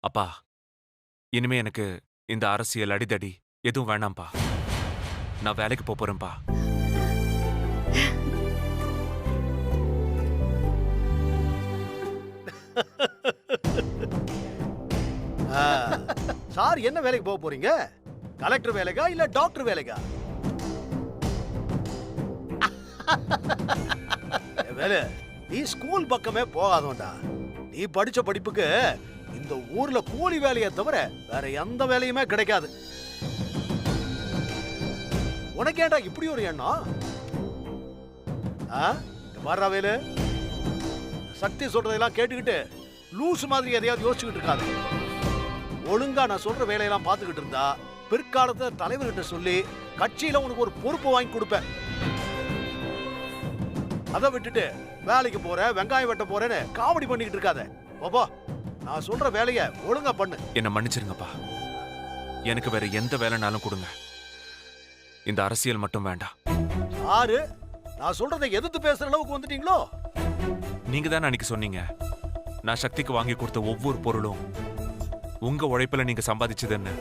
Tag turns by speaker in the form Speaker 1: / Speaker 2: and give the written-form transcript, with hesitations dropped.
Speaker 1: அப்பா, இனிமே எனக்கு இந்த அரசியல் அடிதடி எதுவும் வேணாம்ப்பா. நான் வேலைக்கு போறேன்ப்பா.
Speaker 2: ஆ, சார் என்ன வேலைக்கு போக போறீங்க? கலெக்டர் வேலைக்கா இல்ல டாக்டர் வேலைக்கா? என் வேலை நீ ஸ்கூல் பக்கமே போகாதோண்டா. நீ படிச்ச படிப்புக்கு இந்த ஊர்ல கூலி வேலையை தவிர வேற எந்த வேலையுமே கிடைக்காது. உனக்கு ஏன்டா இப்படி ஒரு எண்ணம்? வர்ற வேலு, சக்தி சொல்றதெல்லாம் கேட்டுக்கிட்டு லூசு மாதிரி எதையாவது யோசிச்சுக்கிட்டு இருக்காது. ஒழுங்கா நான் சொல்ற வேலையெல்லாம் பார்த்துக்கிட்டு இருந்தா பிற்காலத்துல தலைவர்கிட்ட சொல்லி கட்சியில உனக்கு ஒரு பொறுப்பு வாங்கி கொடுப்பேன். அதை விட்டுட்டு வேலைக்கு போற, வெங்காயம் வெட்ட போறேன்னு காமெடி பண்ணிக்கிட்டு இருக்காத. பாபா, நான் சொல்ற வேலைய ஒழுங்கா பண்ணு.
Speaker 1: என்ன மன்னிச்சிருங்கப்பா. எனக்கு வேற எந்த வேலைனாலும் கொடுங்க. இந்த அரசியல் மட்டும் வேண்டாம்.
Speaker 2: யாரு நான் சொல்றதை எதிர்த்து பேசுற அளவுக்கு வந்துட்டீங்களோ?
Speaker 1: நீங்க தானே அன்னைக்கு சொன்னீங்க, நான் சக்திக்கு வாங்கி கொடுத்த ஒவ்வொரு பொருளும் உங்க உழைப்புல நீங்க சம்பாதிச்சதுன்னு.